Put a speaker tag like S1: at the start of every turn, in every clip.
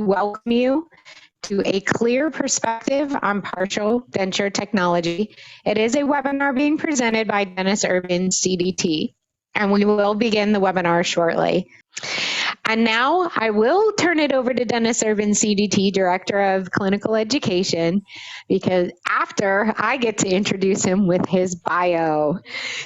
S1: welcome you to A Clear Perspective on Partial Denture Technology. It is a webinar being presented by Dennis Urban, CDT, and we will begin the webinar shortly. And now I will turn it over to Dennis Urban, CDT, Director of Clinical Education, because after I get to introduce him with his bio.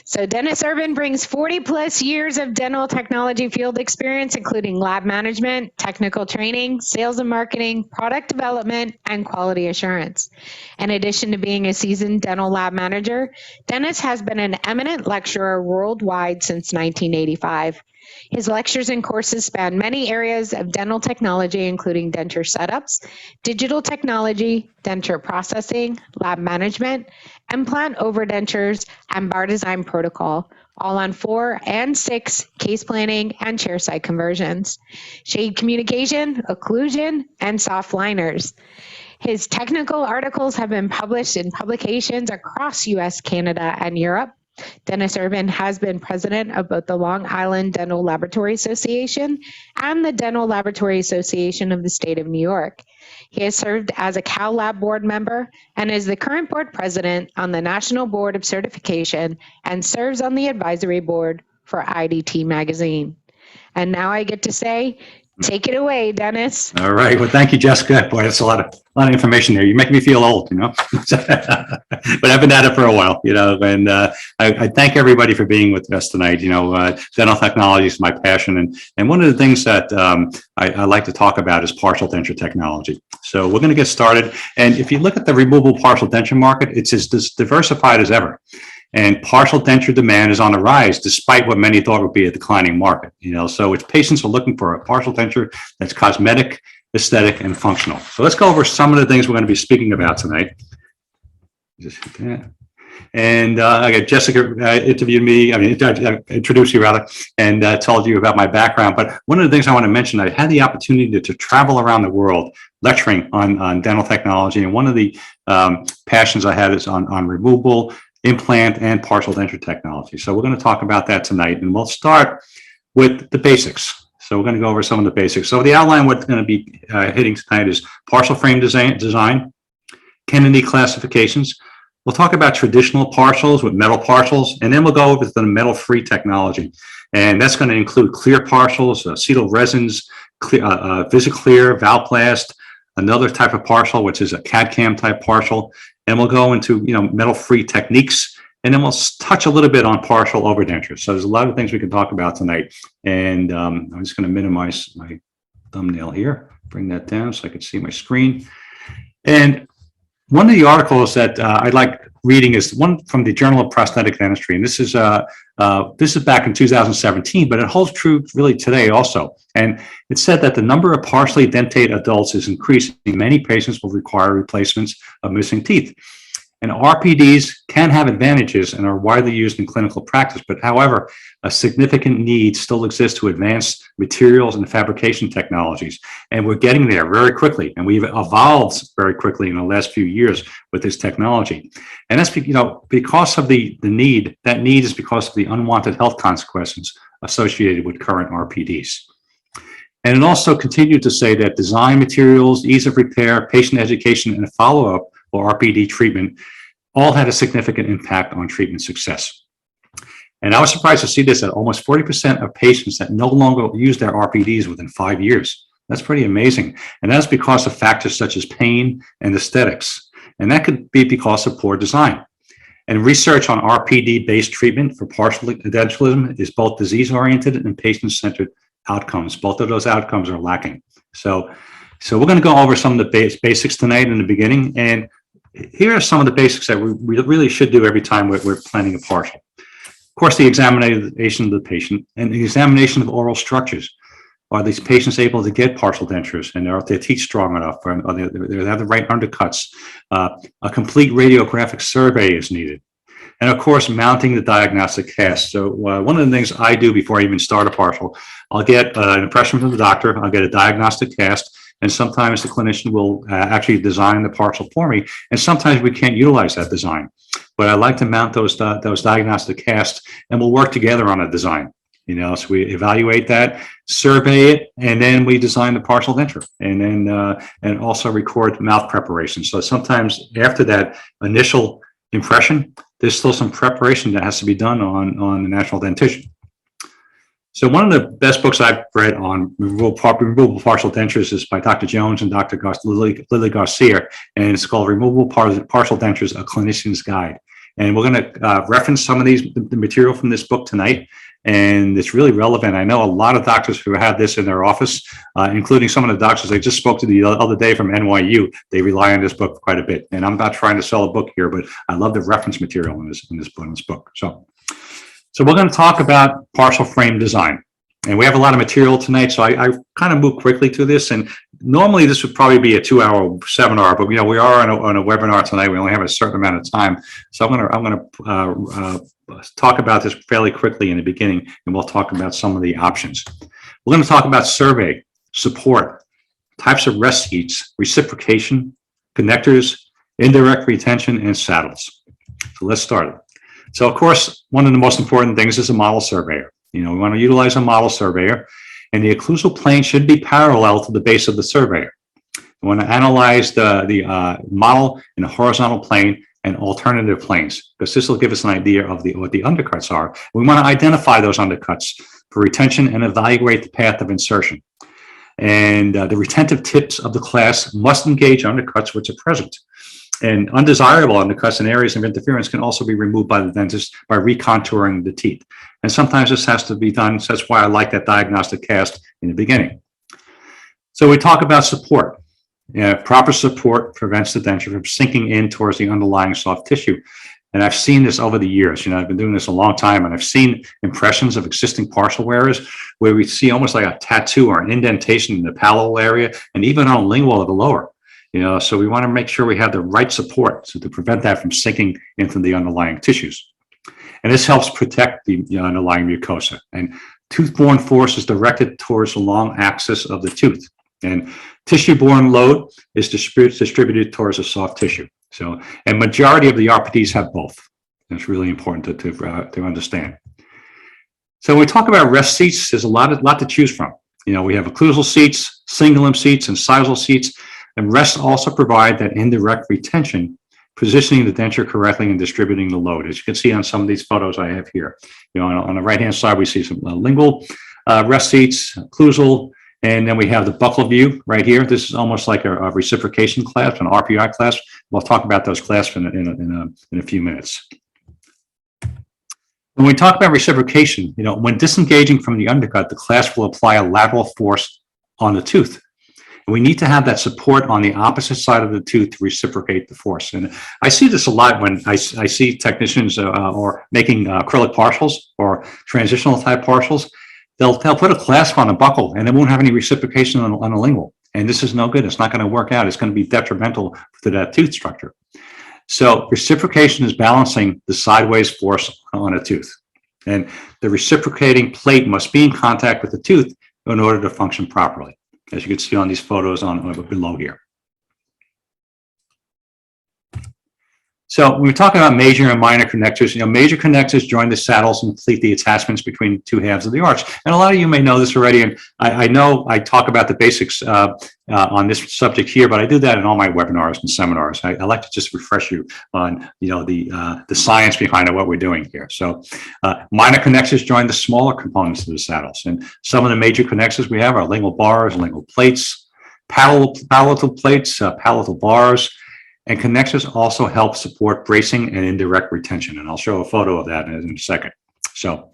S1: So Dennis Urban brings 40 plus years of dental technology field experience, including lab management, technical training, sales and marketing, product development, and quality assurance. In addition to being a seasoned dental lab manager, Dennis has been an eminent lecturer worldwide since 1985. His lectures and courses span many areas of dental technology, including denture setups, digital technology, denture processing, lab management, implant overdentures, and bar design protocol, all on 4 and 6 case planning and chairside conversions, shade communication, occlusion, and soft liners. His technical articles have been published in publications across US, Canada, and Europe. Dennis Urban has been president of both the Long Island Dental Laboratory Association and the Dental Laboratory Association of the State of New York. He has served as a Cal Lab board member and is the current board president on the National Board of Certification and serves on the advisory board for IDT Magazine. And now I get to say, take it away, Dennis.
S2: All right. Well, thank you, Jessica. Boy, that's a lot of information there. You make me feel old, you know. But I've been at it for a while, you know. And I thank everybody for being with us tonight. You know, dental technology is my passion, and one of the things that I like to talk about is partial denture technology. So we're going to get started. And if you look at the removable partial denture market, it's as diversified as ever. And partial denture demand is on the rise, despite what many thought would be a declining market. You know, so its patients are looking for a partial denture that's cosmetic, aesthetic, and functional. So let's go over some of the things we're going to be speaking about tonight. Just hit that. And I got Jessica interviewed me, introduced you rather, and told you about my background. But one of the things I want to mention, I had the opportunity to travel around the world lecturing on dental technology. And one of the passions I had is on removable, implant, and partial denture technology. So we're going to talk about that tonight, and we'll start with the basics. So we're going to go over some of the basics. So the outline, what's going to be hitting tonight is partial frame design, Kennedy classifications. We'll talk about traditional partials with metal partials, and then we'll go over to the metal-free technology. And that's going to include clear partials, acetal resins, VisiClear, Valplast, another type of partial, which is a CAD-CAM type partial. And we'll go into, you know, metal-free techniques, and then we'll touch a little bit on partial overdentures. So there's a lot of things we can talk about tonight. And I'm just going to minimize my thumbnail here, bring that down so I can see my screen. And one of the articles that I like reading is one from the Journal of Prosthetic Dentistry, and this is back in 2017, but it holds true really today also. And it said that the number of partially dentate adults is increasing. Many patients will require replacements of missing teeth. And RPDs can have advantages and are widely used in clinical practice, but however, a significant need still exists to advance materials and fabrication technologies. And we're getting there very quickly, and we've evolved very quickly in the last few years with this technology. And that's, you know, because of the need, that need is because of the unwanted health consequences associated with current RPDs. And it also continued to say that design materials, ease of repair, patient education, and follow-up or RPD treatment all had a significant impact on treatment success. And I was surprised to see this, that almost 40% of patients that no longer use their RPDs within 5 years. That's pretty amazing. And that's because of factors such as pain and aesthetics. And that could be because of poor design. And research on RPD-based treatment for partial denturism is both disease-oriented and patient-centered outcomes. Both of those outcomes are lacking. So we're going to go over some of the basics tonight in the beginning. And here are some of the basics that we really should do every time we're planning a partial. Of course, the examination of the patient and the examination of oral structures. Are these patients able to get partial dentures, and are their teeth strong enough? Or they have the right undercuts? A complete radiographic survey is needed. And of course, mounting the diagnostic cast. So one of the things I do before I even start a partial, I'll get an impression from the doctor, I'll get a diagnostic cast, and sometimes the clinician will actually design the partial for me, and sometimes we can't utilize that design. But I like to mount those diagnostic casts, and we'll work together on a design. So we evaluate that, survey it, and then we design the partial denture, and then and also record mouth preparation. So sometimes after that initial impression, there's still some preparation that has to be done on the natural dentition. So one of the best books I've read on removable partial dentures is by Dr. Jones and Dr. Lily Garcia, and it's called Removable Partial Dentures, A Clinician's Guide. And we're going to reference some of the material from this book tonight, and it's really relevant. I know a lot of doctors who have this in their office, including some of the doctors I just spoke to the other day from NYU. They rely on this book quite a bit. And I'm not trying to sell a book here, but I love the reference material in this book. So we're going to talk about partial frame design. And we have a lot of material tonight, so I kind of move quickly through this. And normally this would probably be a 2-hour seminar, but we are on a webinar tonight. We only have a certain amount of time, so I'm going to talk about this fairly quickly in the beginning, and we'll talk about some of the options. We're going to talk about survey, support, types of rest seats, reciprocation, connectors, indirect retention, and saddles. So let's start it. So of course, one of the most important things is a model surveyor. We want to utilize a model surveyor, and the occlusal plane should be parallel to the base of the surveyor. We want to analyze the model in a horizontal plane and alternative planes, because this will give us an idea of what the undercuts are. We want to identify those undercuts for retention and evaluate the path of insertion. And the retentive tips of the class must engage undercuts which are present. And undesirable undercuts and areas of interference can also be removed by the dentist by recontouring the teeth. And sometimes this has to be done, so that's why I like that diagnostic cast in the beginning. So we talk about support. Proper support prevents the denture from sinking in towards the underlying soft tissue. And I've seen this over the years. I've been doing this a long time, and I've seen impressions of existing partial wearers where we see almost like a tattoo or an indentation in the palatal area, and even on lingual of the lower. So we want to make sure we have the right support to prevent that from sinking into the underlying tissues. And this helps protect the underlying mucosa. And tooth-borne force is directed towards the long axis of the tooth. And tissue-borne load is distributed towards the soft tissue. And majority of the RPDs have both. It's really important to understand. So when we talk about rest seats, there's a lot to choose from. We have occlusal seats, cingulum seats, and incisal seats. And rests also provide that indirect retention, positioning the denture correctly and distributing the load. As you can see on some of these photos I have here. On the right-hand side, we see some lingual rest seats, occlusal, and then we have the buccal view right here. This is almost like a reciprocation clasp, an RPI clasp. We'll talk about those clasps in a few minutes. When we talk about reciprocation, when disengaging from the undercut, the clasp will apply a lateral force on the tooth. We need to have that support on the opposite side of the tooth to reciprocate the force. And I see this a lot when I see technicians or making acrylic partials or transitional type partials. They'll put a clasp on a buccal and it won't have any reciprocation on a lingual. And this is no good. It's not going to work out. It's going to be detrimental to that tooth structure. So reciprocation is balancing the sideways force on a tooth. And the reciprocating plate must be in contact with the tooth in order to function properly, as you can see on these photos below here. So when we talk about major and minor connectors, major connectors join the saddles and complete the attachments between the two halves of the arch. And a lot of you may know this already, and I know I talk about the basics on this subject here, but I do that in all my webinars and seminars. I like to just refresh you on the science behind what we're doing here. So minor connectors join the smaller components of the saddles, and some of the major connectors we have are lingual bars, lingual plates, palatal plates, palatal bars. And connectors also help support bracing and indirect retention. And I'll show a photo of that in a second. And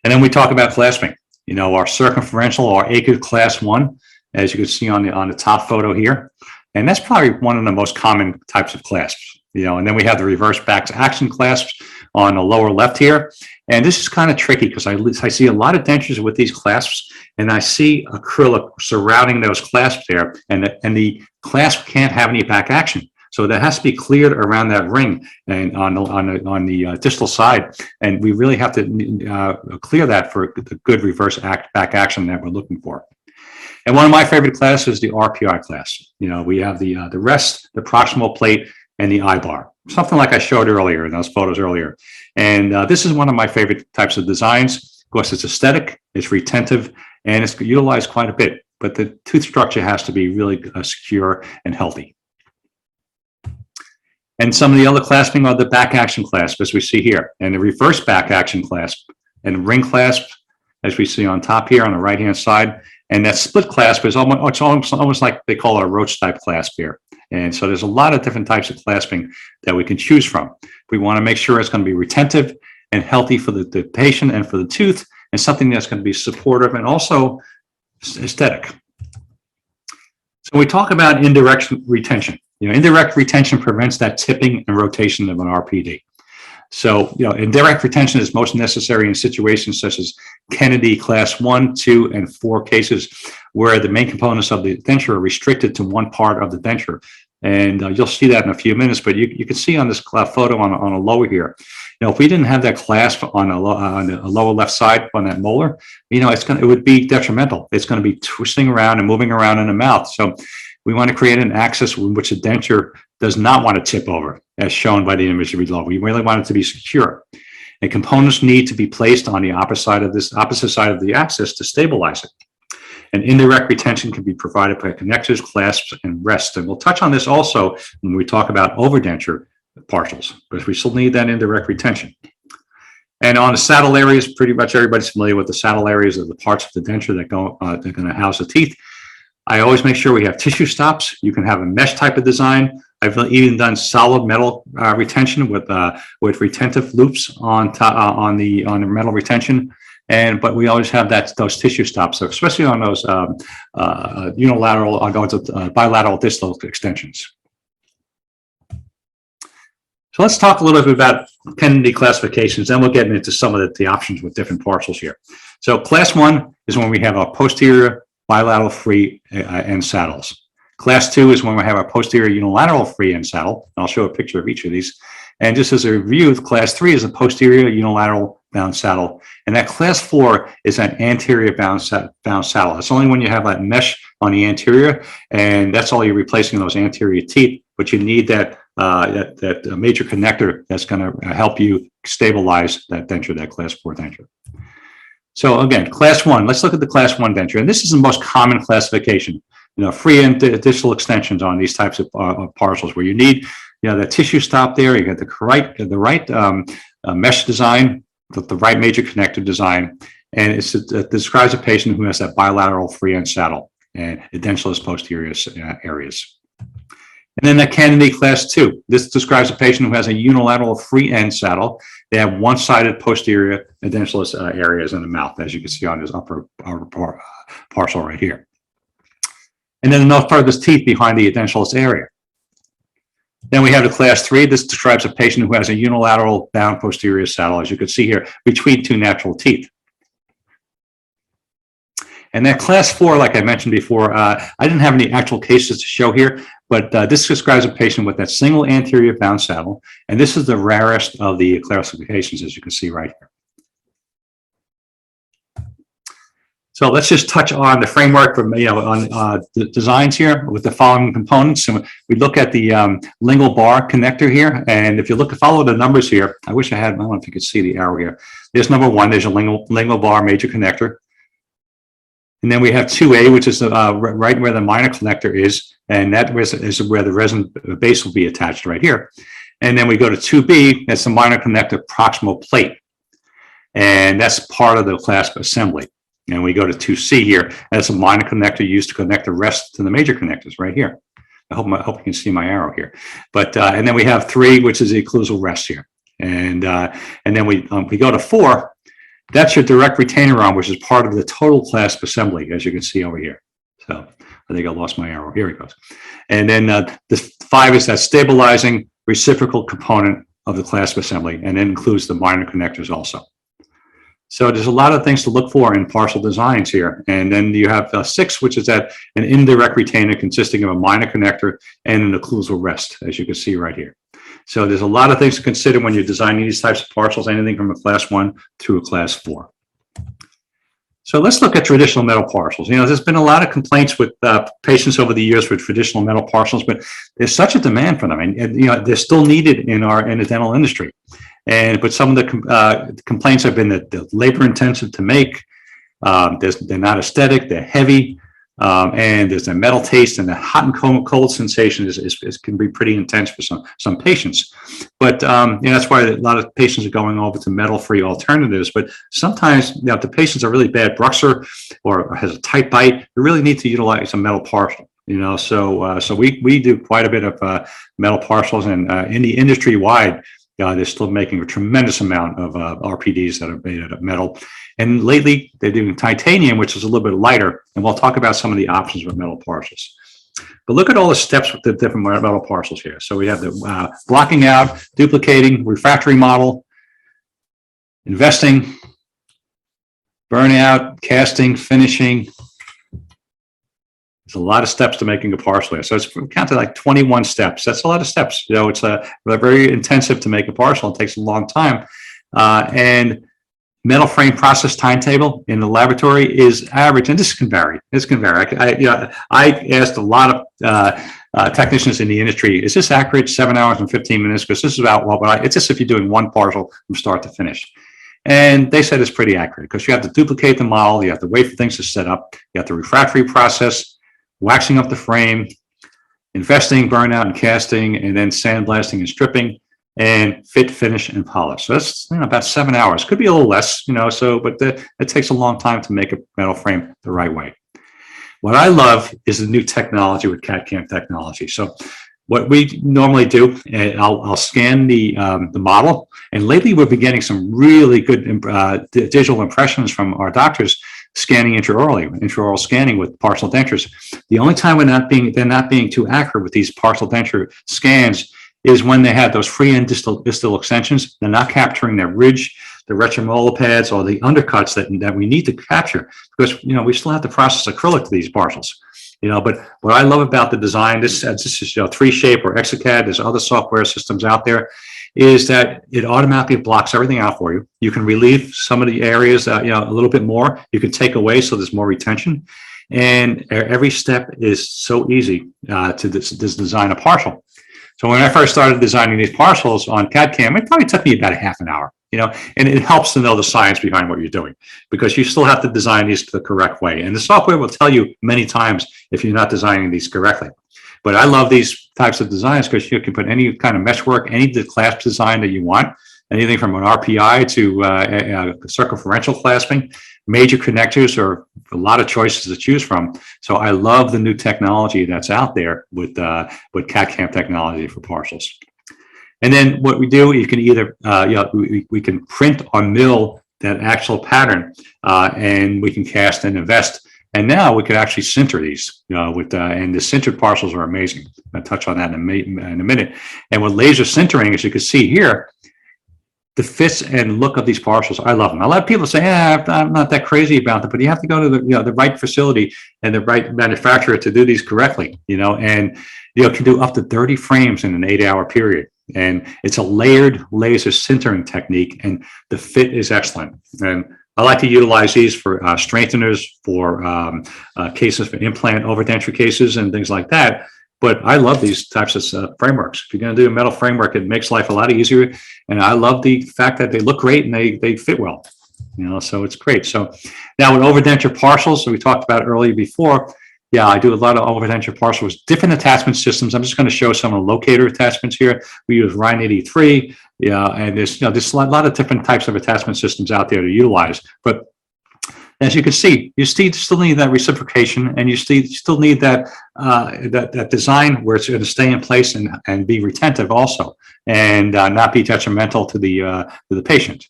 S2: then we talk about clasping. Our circumferential or acute class 1, as you can see on the top photo here. And that's probably one of the most common types of clasps. And then we have the reverse back action clasps on the lower left here. And this is kind of tricky because I see a lot of dentures with these clasps, and I see acrylic surrounding those clasps there, and the clasp can't have any back action. So that has to be cleared around that ring and on the distal side. And we really have to clear that for the good reverse back action that we're looking for. And one of my favorite classes is the RPI class. We have the rest, the proximal plate, and the I-bar. Something like I showed earlier in those photos earlier. And this is one of my favorite types of designs. course, it's aesthetic, it's retentive, and it's utilized quite a bit. But the tooth structure has to be really secure and healthy. And some of the other clasping are the back action clasp, as we see here, and the reverse back action clasp, and ring clasp, as we see on top here on the right-hand side. And that split clasp is almost like they call it a roach type clasp here. And so there's a lot of different types of clasping that we can choose from. We want to make sure it's going to be retentive and healthy for the patient and for the tooth, and something that's going to be supportive and also aesthetic. So we talk about indirect retention. Indirect retention prevents that tipping and rotation of an RPD. So, indirect retention is most necessary in situations such as Kennedy class 1, 2, and 4 cases where the main components of the denture are restricted to one part of the denture. And you'll see that in a few minutes, but you can see on this photo on a lower here, if we didn't have that clasp on the lower left side on that molar, it would be detrimental. It's going to be twisting around and moving around in the mouth. So we want to create an axis in which the denture does not want to tip over, as shown by the image below. We really want it to be secure. And components need to be placed on the opposite side of the axis to stabilize it. And indirect retention can be provided by connectors, clasps, and rests. And we'll touch on this also when we talk about overdenture partials, because we still need that indirect retention. And on the saddle areas, pretty much everybody's familiar with the saddle areas of the parts of the denture that they're going to house the teeth. I always make sure we have tissue stops. You can have a mesh type of design. I've even done solid metal retention with retentive loops on the metal retention. But we always have those tissue stops, so especially on those unilateral, bilateral distal extensions. So let's talk a little bit about Kennedy classifications, then we'll get into some of the options with different partials here. So class 1 is when we have our posterior bilateral free end saddles. Class 2 is when we have our posterior unilateral free end saddle. I'll show a picture of each of these. And just as a review, class 3 is a posterior unilateral bound saddle. And that class 4 is an anterior bound saddle. It's only when you have that mesh on the anterior, and that's all you're replacing those anterior teeth, but you need that major connector that's going to help you stabilize that denture, that class 4 denture. So again, class 1, let's look at the class 1 denture. And this is the most common classification, free and distal extensions on these types of partials where you need, the tissue stop there, you get the right mesh design, the right major connector design, and it describes a patient who has that bilateral free end saddle and edentulous posterior areas. And then the Kennedy class 2. This describes a patient who has a unilateral free end saddle. They have one-sided posterior edentulous areas in the mouth, as you can see on this upper partial right here. And then no further teeth behind the edentulous area. Then we have the class 3. This describes a patient who has a unilateral bound posterior saddle, as you can see here, between two natural teeth. And that class 4, like I mentioned before, I didn't have any actual cases to show here, but this describes a patient with that single anterior bound saddle. And this is the rarest of the classifications, as you can see right here. So let's just touch on the framework from, on the designs here with the following components. So we look at the lingual bar connector here. And if you follow the numbers here, I wish I don't know if you could see the arrow here. There's number 1, there's a lingual bar major connector. And then we have 2A, which is right where the minor connector is. And that is where the resin base will be attached right here. And then we go to 2B, that's the minor connector proximal plate. And that's part of the clasp assembly. And we go to 2C here, that's a minor connector used to connect the rest to the major connectors right here. I hope you can see my arrow here. But and then we have 3, which is the occlusal rest here. And then we go to 4. That's your direct retainer arm, which is part of the total clasp assembly, as you can see over here. So I think I lost my arrow. Here it goes. And then the 5 is that stabilizing reciprocal component of the clasp assembly, and it includes the minor connectors also. So there's a lot of things to look for in partial designs here. And then you have 6, which is that an indirect retainer consisting of a minor connector and an occlusal rest, as you can see right here. So there's a lot of things to consider when you're designing these types of partials, anything from a class 1 to a class 4. So let's look at traditional metal partials. There's been a lot of complaints with patients over the years with traditional metal partials, but there's such a demand for them, and they're still needed in the dental industry. But some of the complaints have been that they're labor intensive to make. They're not aesthetic, they're heavy, and there's a metal taste, and the hot and cold sensation can be pretty intense for some patients. But that's why a lot of patients are going over to metal-free alternatives. But sometimes, if the patient's a really bad bruxer or has a tight bite, you really need to utilize a metal partial. So we do quite a bit of metal partials, and in the industry wide, they're still making a tremendous amount of RPDs that are made out of metal. And lately, they're doing titanium, which is a little bit lighter, and we'll talk about some of the options with metal partials. But look at all the steps with the different metal partials here. So we have the blocking out, duplicating, refractory model, investing, burnout, casting, finishing. There's a lot of steps to making a partial here. So it's counted like 21 steps. That's a lot of steps. It's very intensive to make a partial. It takes a long time. And metal frame process timetable in the laboratory is average, and this can vary. This can vary. I asked a lot of technicians in the industry, is this accurate? 7 hours and 15 minutes? Because this is about it's just if you're doing one partial from start to finish. And they said it's pretty accurate because you have to duplicate the model, you have to wait for things to set up, you have the refractory process, waxing up the frame, investing, burnout, and casting, and then sandblasting and stripping, and fit, finish, and polish. So that's about 7 hours. Could be a little less, but it takes a long time to make a metal frame the right way. What I love is the new technology with CAD/CAM technology. So what we normally do, I'll scan the model, and lately we've been getting some really good digital impressions from our doctors scanning intraoral scanning with partial dentures. The only time they're not being too accurate with these partial denture scans is when they have those free end distal extensions. They're not capturing their ridge, the retromolar pads, or the undercuts that we need to capture, because we still have to process acrylic to these partials. But what I love about the design, this is 3Shape or Exocad, there's other software systems out there, is that it automatically blocks everything out for you. You can relieve some of the areas, a little bit more. You can take away so there's more retention. And every step is so easy to design a partial. So when I first started designing these partials on CAD/CAM, it probably took me about a half an hour, and it helps to know the science behind what you're doing, because you still have to design these the correct way. And the software will tell you many times if you're not designing these correctly. But I love these types of designs because you can put any kind of meshwork, any clasp design that you want, anything from an RPI to circumferential clasping, major connectors, or a lot of choices to choose from. So I love the new technology that's out there with CAD/CAM technology for partials. And then what we do, you can either, we can print or mill that actual pattern, and we can cast and invest. And now we could actually sinter these and the sintered partials are amazing. I'll touch on that in a minute. And with laser sintering, as you can see here, the fits and look of these partials, I love them. A lot of people say, I'm not that crazy about them, but you have to go to the right facility and the right manufacturer to do these correctly, and can do up to 30 frames in an 8-hour period. And it's a layered laser sintering technique, and the fit is excellent. And I like to utilize these for strengtheners, for cases for implant overdenture cases and things like that. But I love these types of frameworks. If you're going to do a metal framework, it makes life a lot easier. And I love the fact that they look great and they fit well. So it's great. So now with overdenture partials, so we talked about earlier before, I do a lot of overdenture partials, different attachment systems. I'm just going to show some of the locator attachments here. We use Rhine 83. And there's a lot of different types of attachment systems out there to utilize. But as you can see, you still need that reciprocation, and you still need that design where it's going to stay in place and be retentive also, and not be detrimental to the patient.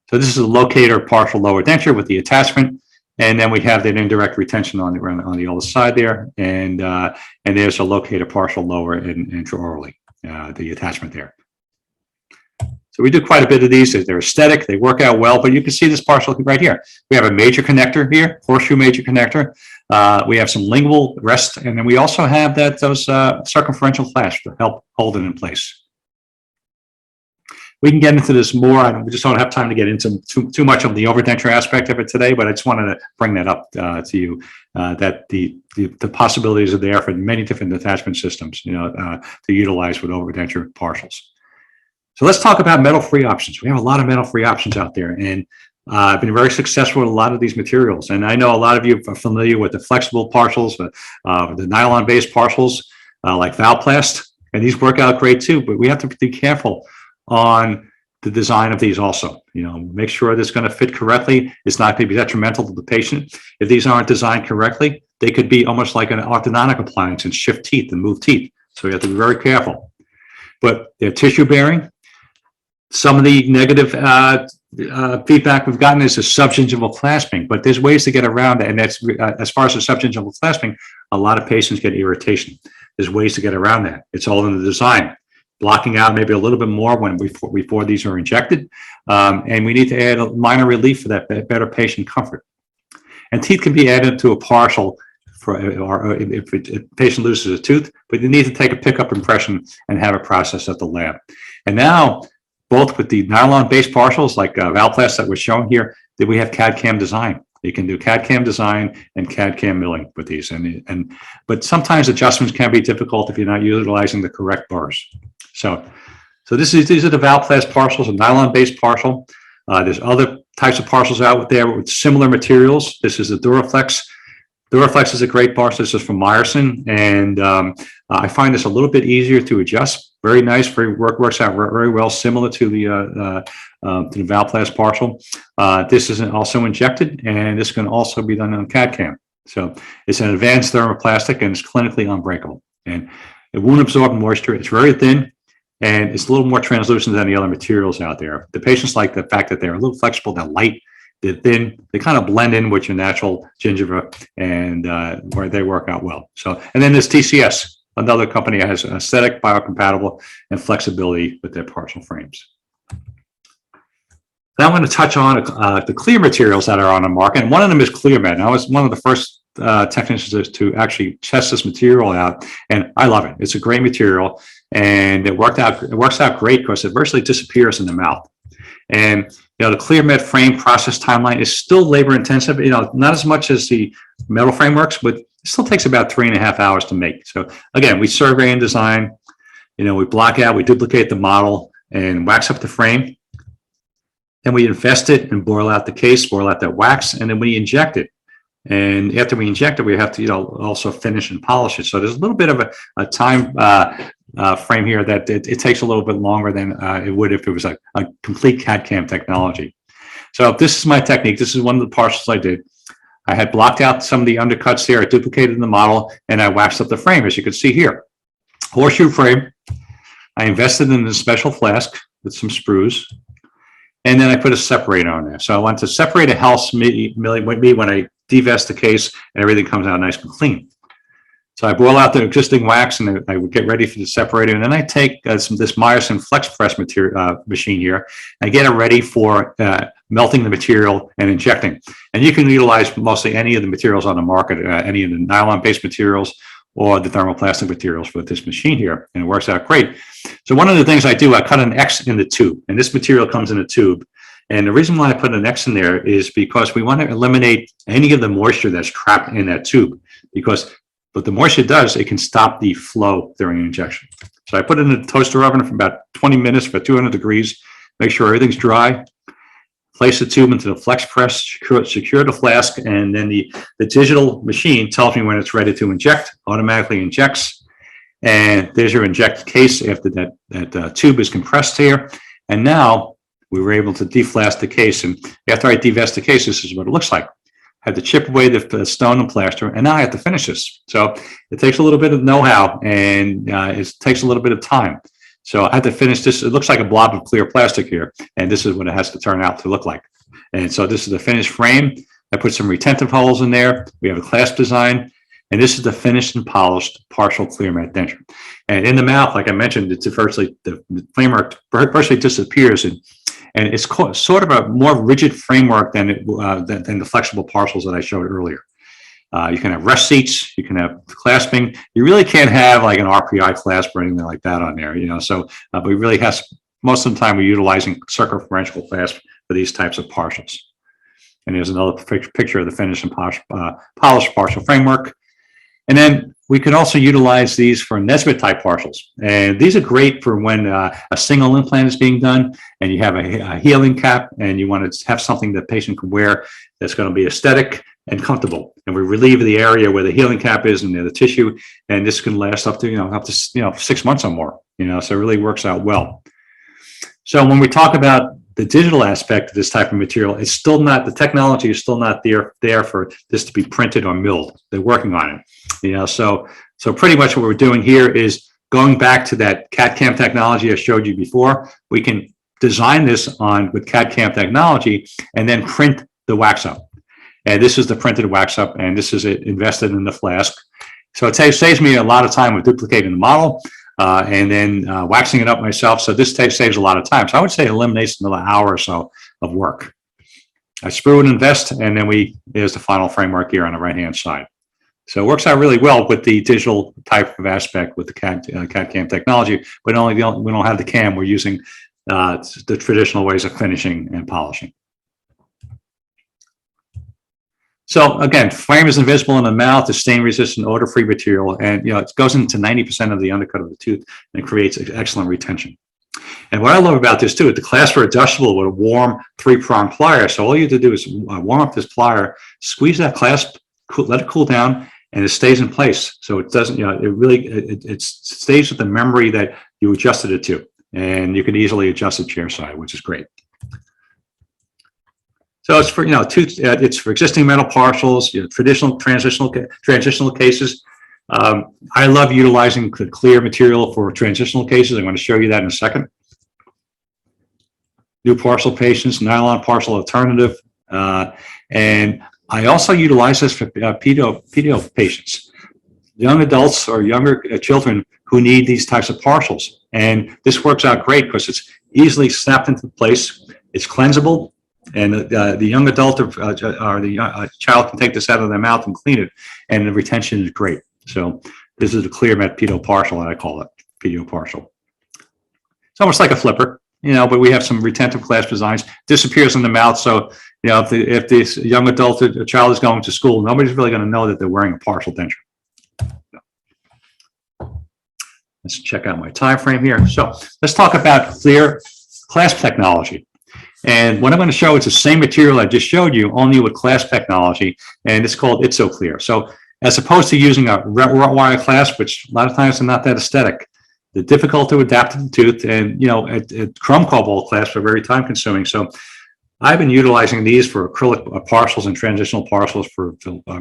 S2: So this is a locator partial lower denture with the attachment, and then we have that indirect retention on the other side there, and there's a locator partial lower and intraorally, the attachment there. So we do quite a bit of these. They're aesthetic, they work out well, but you can see this partial right here. We have a major connector here, horseshoe major connector. We have some lingual rest, and then we also have those circumferential clasps to help hold it in place. We can get into this more. We just don't have time to get into too much of the overdenture aspect of it today, but I just wanted to bring that up to you, that the possibilities are there for many different attachment systems, to utilize with overdenture partials. So let's talk about metal-free options. We have a lot of metal-free options out there, and I've been very successful with a lot of these materials. And I know a lot of you are familiar with the flexible partials, the nylon-based partials like Valplast, and these work out great too. But we have to be careful on the design of these also. Make sure this is going to fit correctly. It's not going to be detrimental to the patient. If these aren't designed correctly, they could be almost like an orthodontic appliance and shift teeth and move teeth. So you have to be very careful. But they're tissue bearing. Some of the negative feedback we've gotten is a subgingival clasping, but there's ways to get around it. And that's as far as the subgingival clasping, a lot of patients get irritation. There's ways to get around that. It's all in the design. Blocking out maybe a little bit more before these are injected. And we need to add a minor relief for that better patient comfort. And teeth can be added to a partial or if a patient loses a tooth, but you need to take a pickup impression and have it processed at the lab. And now, both with the nylon-based partials like Valplast that was shown here, that we have CAD/CAM design. You can do CAD/CAM design and CAD/CAM milling with these, but sometimes adjustments can be difficult if you're not utilizing the correct burrs. So these are the Valplast partials, a nylon-based partial. There's other types of partials out there with similar materials. This is the Duraflex. Duraflex is a great partial. This is from Meyerson, and I find this a little bit easier to adjust. Very nice, works out very well, similar to the Valplast partial. This is also injected, and this can also be done on CAD/CAM. So it's an advanced thermoplastic, and it's clinically unbreakable. And it won't absorb moisture. It's very thin, and it's a little more translucent than the other materials out there. The patients like the fact that they're a little flexible, they're light, they're thin, they kind of blend in with your natural gingiva, and where they work out well. So, and then there's TCS. Another company that has aesthetic, biocompatible, and flexibility with their partial frames. Now I'm going to touch on the clear materials that are on the market, and one of them is ClearMet. And I was one of the first technicians to actually test this material out, and I love it. It's a great material, and it works out great because it virtually disappears in the mouth. And the ClearMet frame process timeline is still labor intensive. Not as much as the metal frameworks, but it still takes about 3.5 hours to make. So again, we survey and design. We block out, we duplicate the model, and wax up the frame. Then we invest it and boil out the case, boil out that wax, and then we inject it. And after we inject it, we have to also finish and polish it. So there's a little bit of a time frame here that it takes a little bit longer than it would if it was a complete CAD/CAM technology. So this is my technique. This is one of the partials I did. I had blocked out some of the undercuts here. I duplicated the model, and I waxed up the frame, as you can see here. Horseshoe frame. I invested in a special flask with some sprues, and then I put a separator on there. So I want to separate it helps me when I devest the case and everything comes out nice and clean. So I boil out the existing wax, and I would get ready for the separator, and then I take this Meyerson Flex Press machine here. I get it ready for melting the material and injecting. And you can utilize mostly any of the materials on the market, any of the nylon-based materials or the thermoplastic materials with this machine here, and it works out great. So one of the things I do, I cut an X in the tube, and this material comes in a tube. And the reason why I put an X in there is because we want to eliminate any of the moisture that's trapped in that tube, because what the moisture does, it can stop the flow during injection. So I put it in a toaster oven for about 20 minutes for 200 degrees, make sure everything's dry, place the tube into the flex press, secure the flask, and then the digital machine tells me when it's ready to inject, automatically injects. And there's your inject case after that tube is compressed here. And now we were able to deflast the case. And after I devest the case, this is what it looks like. I had to chip away the stone and plaster, and now I have to finish this. So it takes a little bit of know-how, and it takes a little bit of time. So I had to finish this. It looks like a blob of clear plastic here, and this is what it has to turn out to look like. And so this is the finished frame. I put some retentive holes in there. We have a clasp design, and this is the finished and polished partial ClearMet denture. And in the mouth, like I mentioned, it's virtually, the framework virtually disappears, and it's sort of a more rigid framework than the flexible partials that I showed earlier. You can have rest seats, you can have clasping. You really can't have like an RPI clasp or anything like that on there, So, but we really have, most of the time we're utilizing circumferential clasp for these types of partials. And there's another picture of the finished and polished partial framework. And then we could also utilize these for Nesbit type partials. And these are great for when a single implant is being done and you have a healing cap and you want to have something that patient can wear that's going to be aesthetic and comfortable. And we relieve the area where the healing cap is and the tissue. And this can last up to, 6 months or more, so it really works out well. So when we talk about the digital aspect of this type of material, it's still not, the technology is still not there for this to be printed or milled. They're working on it, so pretty much what we're doing here is going back to that CAD/CAM technology I showed you before. We can design this with CAD/CAM technology and then print the wax up. And this is the printed wax up, and this is it invested in the flask. So it saves me a lot of time with duplicating the model and then waxing it up myself. So this saves a lot of time. So I would say it eliminates another hour or so of work. I sprue and invest, and then there's the final framework here on the right-hand side. So it works out really well with the digital type of aspect with the CAD/CAM technology, but we don't have the CAM. We're using the traditional ways of finishing and polishing. So again, frame is invisible in the mouth, it's stain-resistant, odor-free material, and it goes into 90% of the undercut of the tooth and creates excellent retention. And what I love about this too, the clasps are adjustable with a warm 3-prong plier. So all you have to do is warm up this plier, squeeze that clasp, let it cool down, and it stays in place. So it doesn't, it stays with the memory that you adjusted it to, and you can easily adjust the chair side, which is great. So it's for it's for existing metal partials, traditional transitional cases. I love utilizing the clear material for transitional cases. I'm going to show you that in a second. New partial patients, nylon partial alternative, and I also utilize this for pedio patients, young adults or younger children who need these types of partials. And this works out great because it's easily snapped into place. It's cleansable. And the young adult or the child can take this out of their mouth and clean it, and the retention is great. So this is a ClearMet pedo partial, that I call it, pedio partial. It's almost like a flipper, but we have some retentive clasp designs. Disappears in the mouth, so if this young adult or child is going to school, nobody's really going to know that they're wearing a partial denture. Let's check out my time frame here. So let's talk about clear clasp technology. And what I'm going to show is the same material I just showed you, only with clasp technology, and it's called ItsoClear. So as opposed to using a wrought wire clasp, which a lot of times are not that aesthetic, they're difficult to adapt to the tooth, and chrome cobalt clasps are very time consuming. So I've been utilizing these for acrylic partials and transitional partials for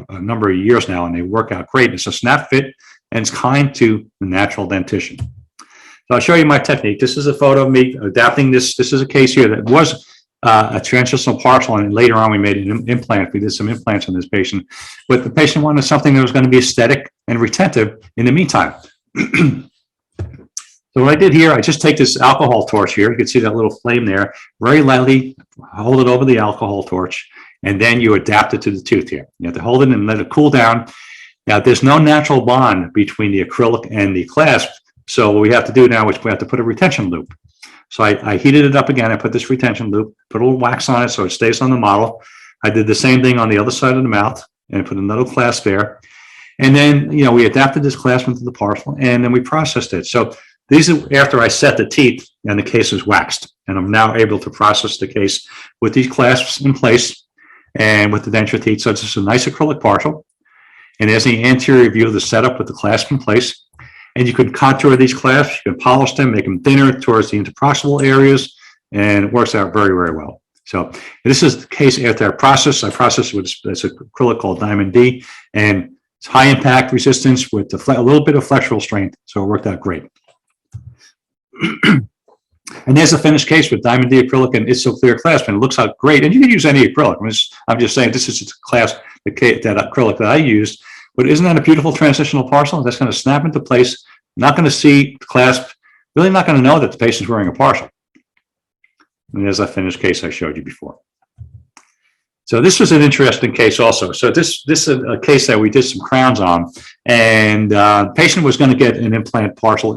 S2: a number of years now, and they work out great. It's a snap fit, and it's kind to the natural dentition. So I'll show you my technique. This is a photo of me adapting this. This is a case here that was a transitional partial, and later on we made an implant. We did some implants on this patient, but the patient wanted something that was going to be aesthetic and retentive in the meantime. So what I did here, I just take this alcohol torch here. You can see that little flame there. Very lightly hold it over the alcohol torch, and then you adapt it to the tooth here. You have to hold it and let it cool down. Now, there's no natural bond between the acrylic and the clasp, so what we have to do now is we have to put a retention loop. So I heated it up again. I put this retention loop, put a little wax on it so it stays on the model. I did the same thing on the other side of the mouth and put another clasp there. And then, we adapted this clasp into the partial, and then we processed it. So these are after I set the teeth and the case is waxed. And I'm now able to process the case with these clasps in place and with the denture teeth. So it's just a nice acrylic partial. And there's the anterior view of the setup with the clasp in place. And you can contour these clasps, you can polish them, make them thinner towards the interproximal areas, and it works out very, very well. So this is the case after I process. I process with this acrylic called Diamond D, and it's high impact resistance with a little bit of flexural strength, so it worked out great. And there's a finished case with Diamond D acrylic and ItsoClear clasp, and it looks out great. And you can use any acrylic. I'm just saying this is the clasp, that acrylic that I used. But isn't that a beautiful transitional partial? That's going to snap into place. Not going to see the clasp. Really not going to know that the patient's wearing a partial. And there's a finished case I showed you before. So this was an interesting case also. So this is a case that we did some crowns on, and the patient was going to get an implant partial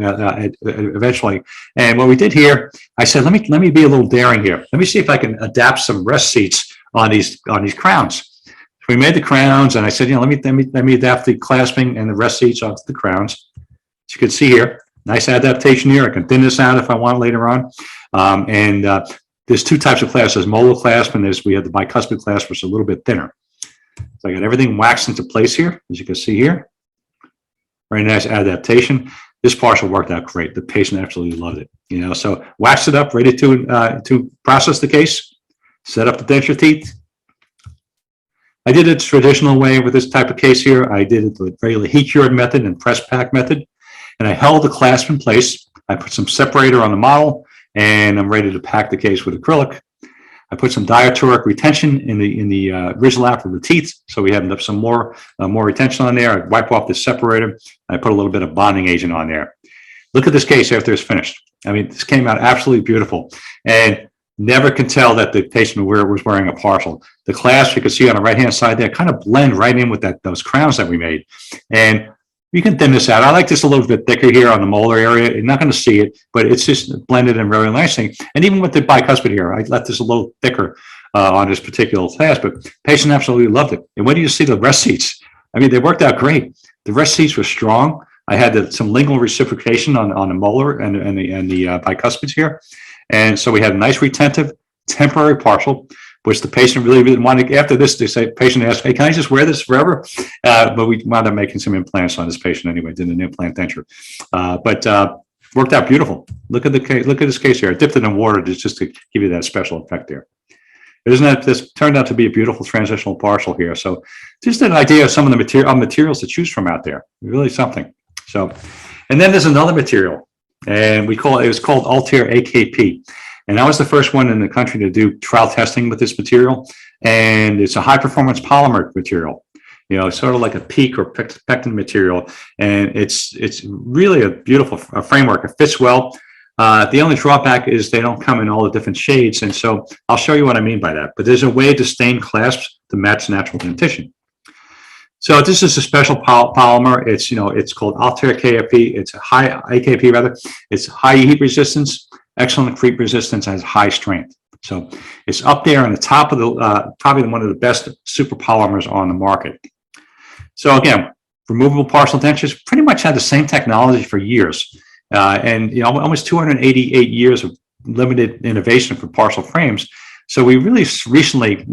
S2: eventually. And what we did here, I said, let me be a little daring here. Let me see if I can adapt some rest seats on these crowns. We made the crowns, and I said, let me adapt the clasping and the rest seats onto the crowns. As you can see here, nice adaptation here. I can thin this out if I want later on. There's two types of clasp. There's molar clasp, and we have the bicuspid clasp, which is a little bit thinner. So I got everything waxed into place here, as you can see here. Very nice adaptation. This partial worked out great. The patient absolutely loved it. So waxed it up, ready to process the case, set up the denture teeth. I did it the traditional way with this type of case here. I did it the regular heat cured method and press pack method, and I held the clasp in place. I put some separator on the model, and I'm ready to pack the case with acrylic. I put some diatoric retention in the ridge lap of the teeth, so we have some more retention on there. I wipe off the separator. I put a little bit of bonding agent on there. Look at this case after it's finished. I mean, this came out absolutely beautiful, and never can tell that the patient was wearing a partial. The clasp you can see on the right-hand side there kind of blend right in with those crowns that we made, and you can thin this out. I like this a little bit thicker here on the molar area. You're not going to see it, but it's just blended in very nicely. And even with the bicuspid here, I left this a little thicker on this particular clasp, but patient absolutely loved it. And when do you see the rest seats? I mean, they worked out great. The rest seats were strong. I had some lingual reciprocation on the molar and the bicuspids here. And so we had a nice retentive temporary partial, which the patient really didn't want to. After this, patient asked, hey, can I just wear this forever? But we wound up making some implants on this patient anyway, did an implant denture. But worked out beautiful. Look at the case. Look at this case here. I dipped it in water just to give you that special effect there. This turned out to be a beautiful transitional partial here. So just an idea of some of the materials to choose from out there. Really something. So, and then there's another material, and it was called Altair AKP. And I was the first one in the country to do trial testing with this material. And it's a high performance polymer material, sort of like a PEEK or pectin material. And it's really a beautiful framework. It fits well. The only drawback is they don't come in all the different shades. And so I'll show you what I mean by that. But there's a way to stain clasps to match natural dentition. So this is a special polymer. It's called Altair KFP. It's a high AKP rather. It's high heat resistance, excellent creep resistance, and has high strength. So it's up there on the top of the probably one of the best super polymers on the market. So again, removable partial dentures pretty much had the same technology for years, and almost 288 years of limited innovation for partial frames. So we really recently,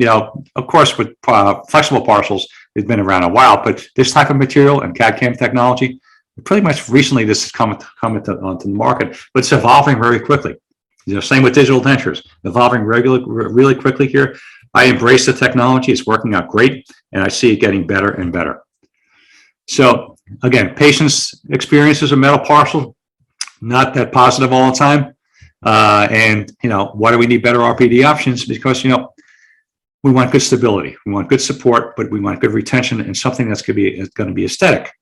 S2: of course, with flexible partials, it's been around a while, but this type of material and CAD/CAM technology, pretty much recently this has come onto the market, but it's evolving very quickly. Same with digital dentures, evolving really quickly here. I embrace the technology. It's working out great, and I see it getting better and better. So again, patients' experiences of metal partial, not that positive all the time. And why do we need better RPD options? Because we want good stability, we want good support, but we want good retention and something that's going to be aesthetic.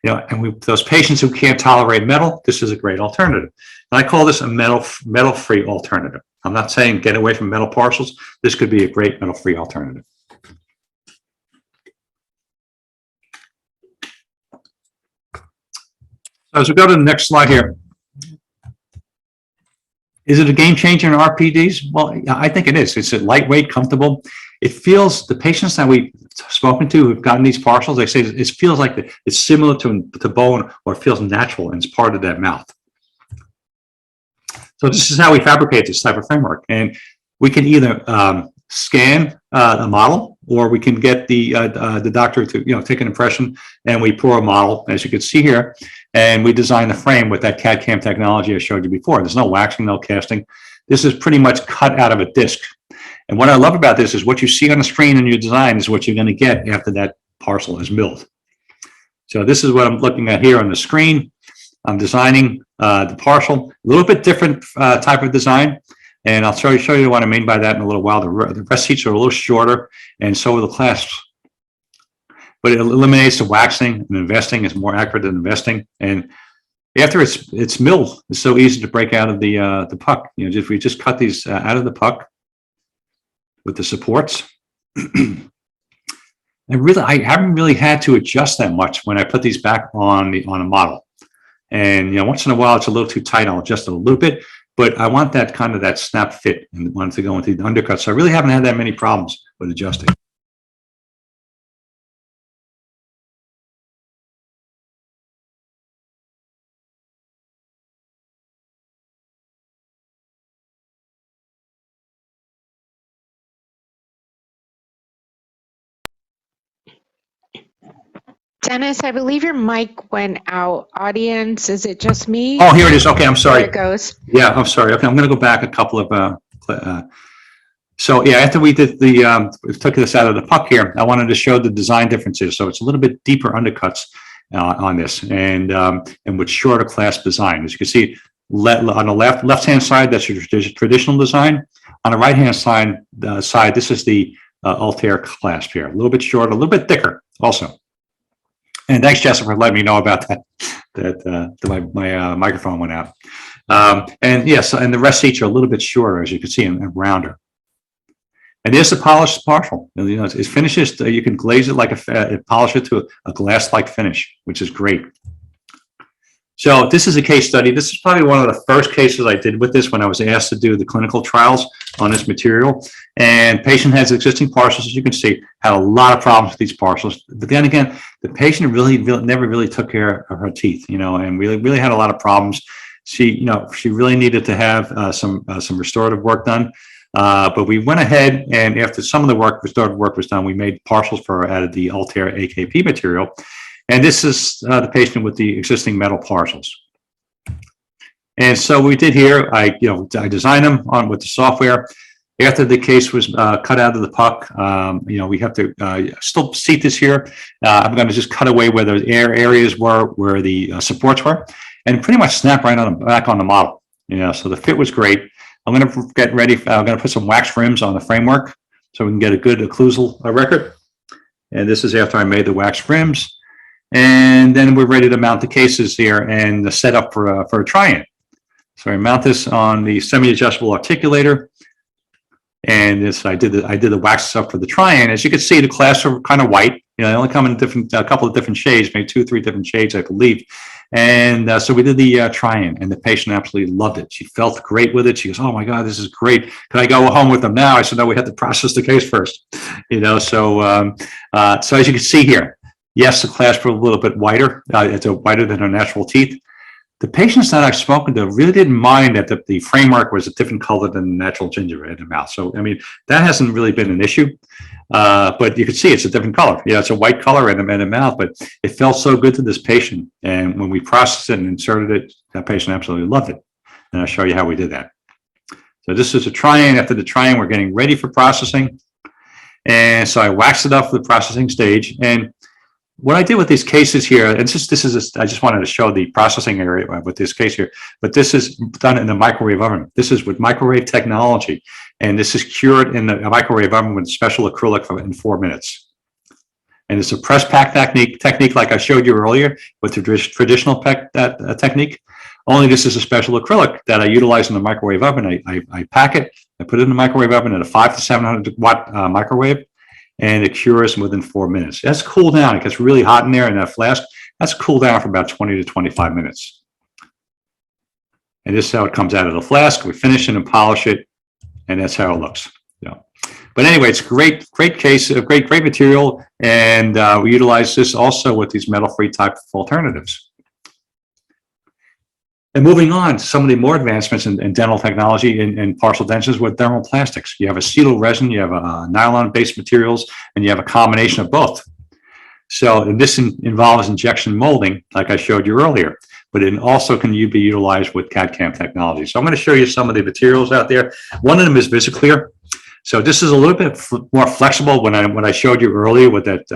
S2: And those patients who can't tolerate metal, this is a great alternative. And I call this a metal-free alternative. I'm not saying get away from metal partials. This could be a great metal-free alternative. As we go to the next slide here, is it a game changer in RPDs? Well, I think it is. It's a lightweight, comfortable. It feels, the patients that we've spoken to who've gotten these partials, they say it feels like it's similar to bone, or it feels natural and it's part of that mouth. So this is how we fabricate this type of framework. And we can either scan a model, or we can get the doctor to take an impression, and we pour a model, as you can see here, and we design the frame with that CAD/CAM technology I showed you before. There's no waxing, no casting. This is pretty much cut out of a disc. And what I love about this is what you see on the screen in your design is what you're going to get after that parcel is milled. So this is what I'm looking at here on the screen. I'm designing the partial, a little bit different type of design. And I'll show you what I mean by that in a little while. The rest seats are a little shorter, and so are the clasps. But it eliminates the waxing, and investing is more accurate than investing. And after it's milled, it's so easy to break out of the puck. If we just cut these out of the puck with the supports. And really, I haven't really had to adjust that much when I put these back on a model. And once in a while, it's a little too tight. I'll adjust it a little bit. But I want that kind of that snap fit and want to go into the undercut. So I really haven't had that many problems with adjusting.
S1: Dennis, I believe your mic went out. Audience, is it just me?
S2: Oh, here it is. Okay, I'm sorry.
S1: There it goes.
S2: Yeah, I'm sorry. Okay, I'm going to go back a couple of. So yeah, after we did we took this out of the puck here, I wanted to show the design differences. So it's a little bit deeper undercuts on this, and with shorter clasp design. As you can see, on the left-hand side, that's your traditional design. On the right-hand side, this is the Altair clasp here. A little bit shorter, a little bit thicker also. And thanks, Jessica, for letting me know about that. My microphone went out. And yes, and the rest seats are a little bit shorter, as you can see, and rounder. And there's the polished partial. You know, it finishes. You can glaze it like polish it to a glass-like finish, which is great. So this is a case study. This is probably one of the first cases I did with this when I was asked to do the clinical trials on this material. And patient has existing partials, as you can see, had a lot of problems with these partials. But then again, the patient really never really took care of her teeth, you know, and really had a lot of problems. She really needed to have some restorative work done. But we went ahead, and after some of the restorative work was done, we made partials for her out of the Altair AKP material. And this is the patient with the existing metal partials. And so we did here, I designed them with the software. After the case was cut out of the puck, we have to still seat this here. I'm going to just cut away where the areas were, where the supports were, and pretty much snap right on back on the model. So the fit was great. I'm going to get ready. I'm going to put some wax rims on the framework so we can get a good occlusal record. And this is after I made the wax rims. And then we're ready to mount the cases here and set up for a try-in. So I mount this on the semi-adjustable articulator. And this, I did the wax stuff for the try-in. As you can see, the clasps are kind of white. They only come in a couple of different shades, maybe 2 or 3 different shades, I believe. And so we did the try-in, and the patient absolutely loved it. She felt great with it. She goes, "Oh my God, this is great. Can I go home with them now?" I said, "No, we have to process the case first." So as you can see here, yes, the clasps are a little bit whiter. It's whiter than her natural teeth. The patients that I've spoken to really didn't mind that the framework was a different color than the natural gingiva in the mouth. So, I mean, that hasn't really been an issue. But you can see it's a different color. Yeah, it's a white color in the mouth, but it felt so good to this patient. And when we processed it and inserted it, that patient absolutely loved it. And I'll show you how we did that. So this is a try-in. After the try-in, we're getting ready for processing. And so I waxed it up for the processing stage. And what I did with these cases here, and I just wanted to show the processing area with this case here, but this is done in the microwave oven. This is with microwave technology, and this is cured in the microwave oven with special acrylic in 4 minutes. And it's a press pack technique like I showed you earlier with the traditional technique. Only this is a special acrylic that I utilize in the microwave oven. I pack it, I put it in the microwave oven at a 500 to 700 watt microwave, and it cures within 4 minutes. That's cooled down. It gets really hot in there in that flask. That's cooled down for about 20 to 25 minutes. And this is how it comes out of the flask. We finish it and polish it, and that's how it looks. But anyway, it's a great case, a great material, and we utilize this also with these metal-free type of alternatives. And moving on to some of the more advancements in dental technology and partial dentures with thermoplastics. You have acetal resin, you have nylon-based materials, and you have a combination of both. So this involves injection molding, like I showed you earlier, but it also can be utilized with CAD/CAM technology. So I'm going to show you some of the materials out there. One of them is VisiClear. So this is a little bit more flexible when I showed you earlier with that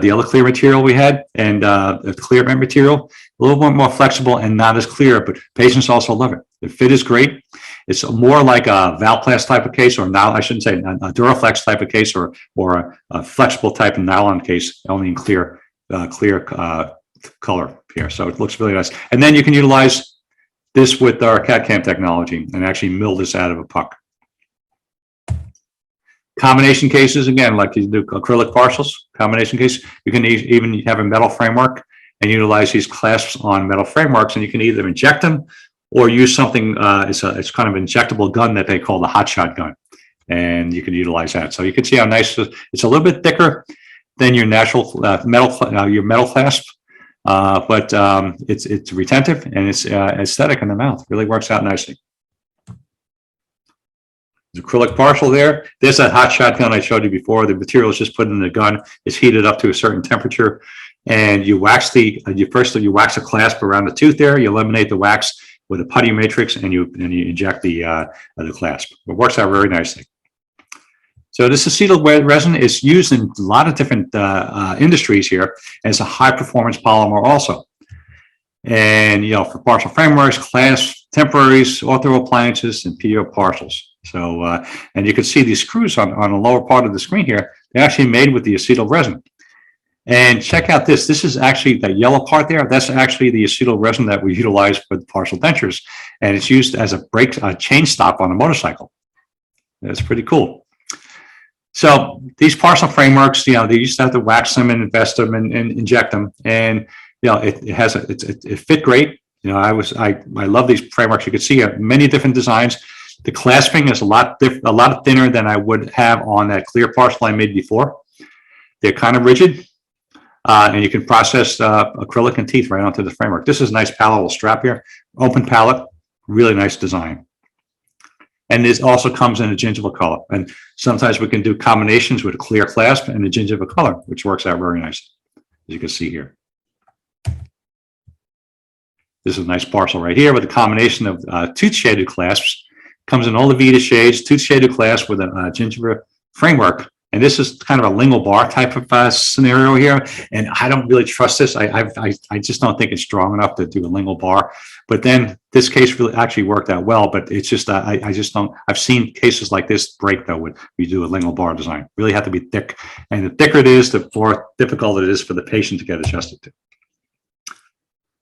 S2: the other clear material we had and the ClearMet material, a little bit more flexible and not as clear, but patients also love it. The fit is great. It's more like a Valplast type of case, or now I shouldn't say a Duraflex type of case, or a flexible type of nylon case, only in clear color here. So it looks really nice. And then you can utilize this with our CAD/CAM technology and actually mill this out of a puck. Combination cases, again, like you do acrylic partials, combination case, you can even have a metal framework and utilize these clasps on metal frameworks, and you can either inject them or use something, it's kind of an injectable gun that they call the hot shot gun, and you can utilize that. So you can see how nice it's a little bit thicker than your natural metal clasp, but it's retentive and it's aesthetic in the mouth. Really works out nicely. Acrylic partial there. There's that hot shot gun I showed you before. The material is just put in the gun. It's heated up to a certain temperature, And you wax you wax a clasp around the tooth there. You eliminate the wax with a putty matrix, and you inject the clasp. It works out very nicely. So this acetal resin is used in a lot of different industries here as a high performance polymer also. And, for partial frameworks, clasps, temporaries, ortho appliances, and PO partials. So, and you can see these screws on the lower part of the screen here. They're actually made with the acetal resin. And check out this. This is actually that yellow part there. That's actually the acetal resin that we utilize for the partial dentures. And it's used as a chain stop on a motorcycle. That's pretty cool. So these partial frameworks, they used to have to wax them and invest them and inject them. And, it fit great. I love these frameworks. You can see many different designs. The clasping is a lot thinner than I would have on that clear partial I made before. They're kind of rigid. And you can process acrylic and teeth right onto the framework. This is a nice palatal strap here, open palate, really nice design. And this also comes in a gingival color. And sometimes we can do combinations with a clear clasp and a gingival color, which works out very nicely, as you can see here. This is a nice parcel right here with a combination of tooth shaded clasps. Comes in all the Vita shades, tooth shaded clasp with a gingival framework. And this is kind of a lingual bar type of scenario here. And I don't really trust this. I just don't think it's strong enough to do a lingual bar. But then this case really actually worked out well. But it's just, I just don't, I've seen cases like this break though when you do a lingual bar design. Really have to be thick. And the thicker it is, the more difficult it is for the patient to get adjusted to.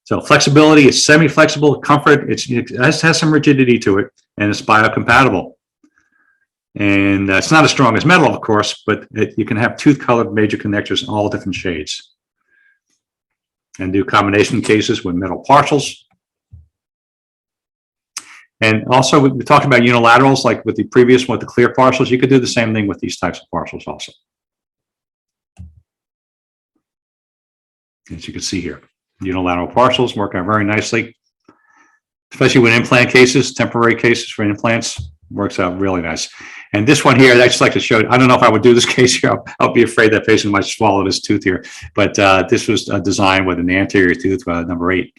S2: So flexibility is semi-flexible, comfort, it has some rigidity to it, and it's biocompatible. And it's not as strong as metal, of course, but you can have tooth-colored major connectors in all different shades. And do combination cases with metal partials. And also, we talked about unilaterals, like with the previous one, with the clear partials. You could do the same thing with these types of partials also. As you can see here, unilateral partials work out very nicely, especially with implant cases, temporary cases for implants. Works out really nice. And this one here, I just like to show, I don't know if I would do this case here. I'll be afraid that patient might swallow this tooth here. But this was designed with an anterior tooth, number 8.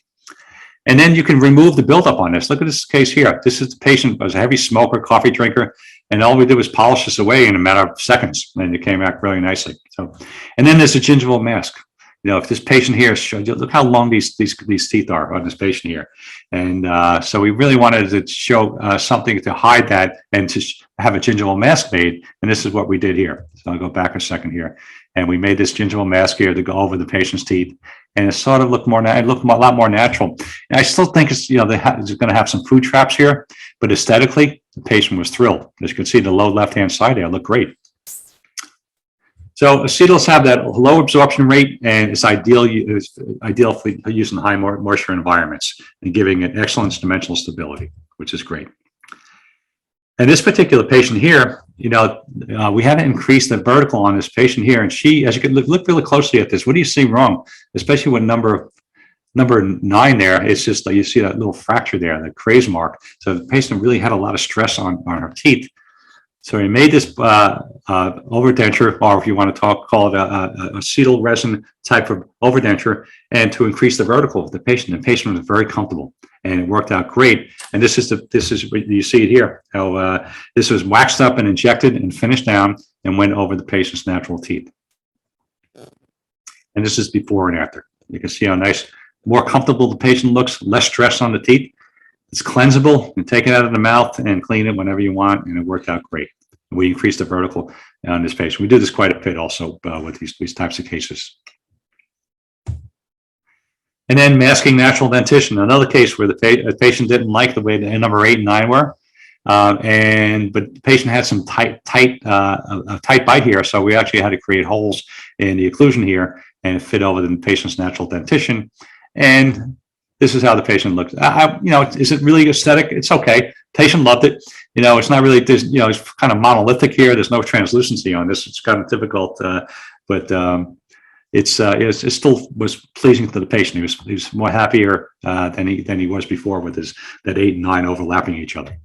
S2: And then you can remove the buildup on this. Look at this case here. This is the patient was a heavy smoker, coffee drinker, and all we did was polish this away in a matter of seconds, and it came back really nicely. So, and then there's a gingival mask. If this patient here, look how long these teeth are on this patient here. And so we really wanted to show something to hide that and to have a gingival mask made. And this is what we did here. So I'll go back a second here. And we made this gingival mask here to go over the patient's teeth. And it sort of looked a lot more natural. And I still think it's, they're going to have some food traps here, but aesthetically, the patient was thrilled. As you can see, the low left-hand side there looked great. So acetals have that low absorption rate, and it's ideal for use in high moisture environments and giving it excellent dimensional stability, which is great. And this particular patient here, we had to increase the vertical on this patient here, and she, as you can look really closely at this, what do you see wrong? Especially with number 9 there, it's just like you see that little fracture there, the craze mark. So the patient really had a lot of stress on her teeth. So we made this overdenture, or if you want to call it a acetal resin type of overdenture, and to increase the vertical of the patient. The patient was very comfortable, and it worked out great. And this is what you see it here. How this was waxed up and injected and finished down and went over the patient's natural teeth. And this is before and after. You can see how nice, more comfortable the patient looks, less stress on the teeth. It's cleansable. You can take it out of the mouth and clean it whenever you want, and it worked out great. We increased the vertical on this patient. We do this quite a bit also with these types of cases. And then masking natural dentition, another case where the patient didn't like the way the number 8 and 9 were, but the patient had some tight bite here, so we actually had to create holes in the occlusion here and fit over the patient's natural dentition. And this is how the patient looks. Is it really aesthetic? It's okay. Patient loved it. It's not really, it's kind of monolithic here. There's no translucency on this. It's kind of difficult, but it still was pleasing to the patient. He was more happier than he was before with that 8 and 9 overlapping each other.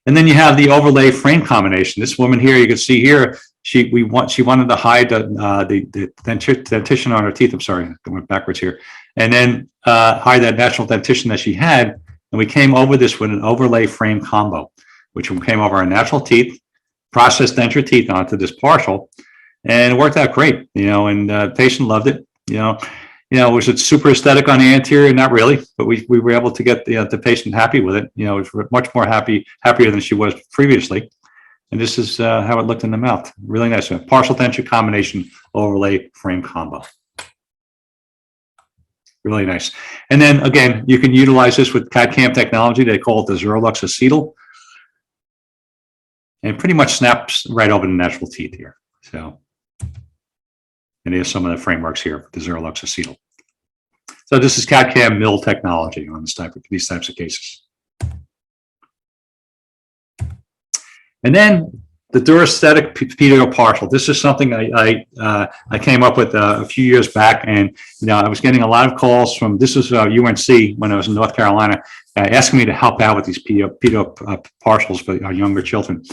S2: And then you have the overlay frame combination. This woman here, you can see here, she wanted to hide the dentition on her teeth. I'm sorry, I went backwards here, and then hide that natural dentition that she had. And we came over this with an overlay frame combo, which came over our natural teeth, processed denture teeth onto this partial, and it worked out great. And the patient loved it. Was it super aesthetic on the anterior? Not really, but we were able to get the patient happy with it. It was much more happier than she was previously. And this is how it looked in the mouth. Really nice. Partial denture combination overlay frame combo. Really nice. And then again, you can utilize this with CAD/CAM technology. They call it the Zerolux Acetal. And it pretty much snaps right over the natural teeth here. So, and here's some of the frameworks here for the Zerolux Acetal. So this is CAD/CAM mill technology on these types of cases. And then the Durastatic PDO partial. This is something I came up with a few years back, and I was getting a lot of calls from, this was UNC when I was in North Carolina, asking me to help out with these PDO partials for our younger children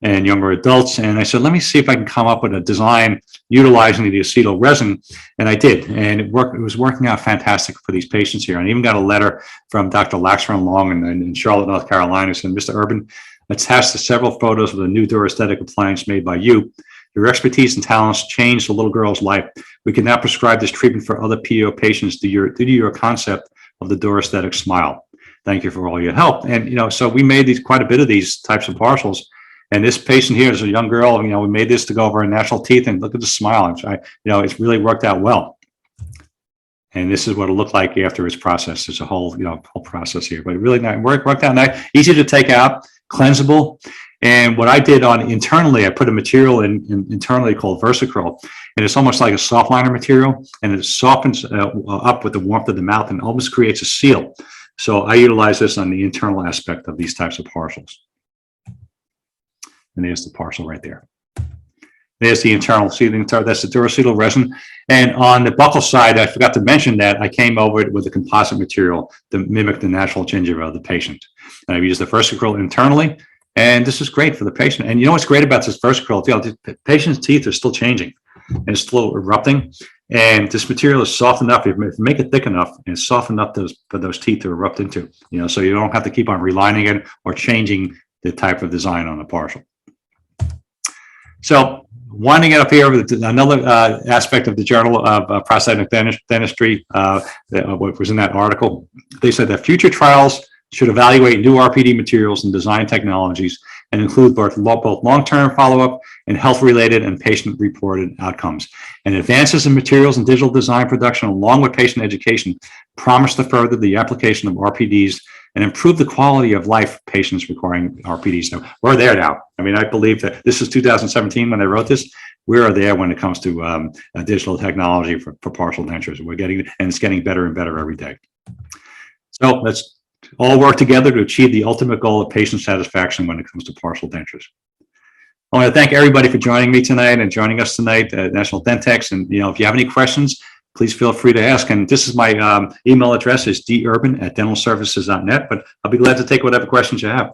S2: and younger adults. And I said, let me see if I can come up with a design utilizing the acetal resin. And I did, and it was working out fantastic for these patients here. And I even got a letter from Dr. Laxman Long in Charlotte, North Carolina, saying, Mr. Urban, attached to several photos of the new Durastatic appliance made by you. Your expertise and talents changed the little girl's life. We can now prescribe this treatment for other PDO patients due to your concept of the Durastatic smile. Thank you for all your help. And, so we made quite a bit of these types of partials. And this patient here is a young girl. We made this to go over her natural teeth, and look at the smile. It's really worked out well. And this is what it looked like after it's processed. There's a whole process here, but it really worked out nice, easy to take out, cleansable. And what I did internally, I put a material internally called Versacryl, and it's almost like a soft liner material, and it softens up with the warmth of the mouth and almost creates a seal. So I utilize this on the internal aspect of these types of partials. And there's the partial right there. There's the internal sealing. That's the Duracetal resin. And on the buccal side, I forgot to mention that I came over it with a composite material to mimic the natural gingiva of the patient. And I've used the Versacryl internally, and this is great for the patient. And what's great about this Versacryl? The patient's teeth are still changing, and it's still erupting. And this material is soft enough. If you make it thick enough, and it's soft enough for those teeth to erupt into. So you don't have to keep on relining it or changing the type of design on the partial. So winding it up here with another aspect of the Journal of Prosthetic Dentistry, what was in that article, they said that future trials should evaluate new RPD materials and design technologies and include both long-term follow-up and health-related and patient-reported outcomes. And advances in materials and digital design production, along with patient education, promise to further the application of RPDs and improve the quality of life patients requiring RPDs. So we're there now. I believe that this is 2017 when I wrote this. We are there when it comes to digital technology for partial dentures. It's getting better and better every day. So let's all work together to achieve the ultimate goal of patient satisfaction when it comes to partial dentures. I want to thank everybody for joining me tonight and joining us tonight at National Dentex. And if you have any questions, please feel free to ask. And this is my email address is durban@dentalservices.net, but I'll be glad to take whatever questions you have.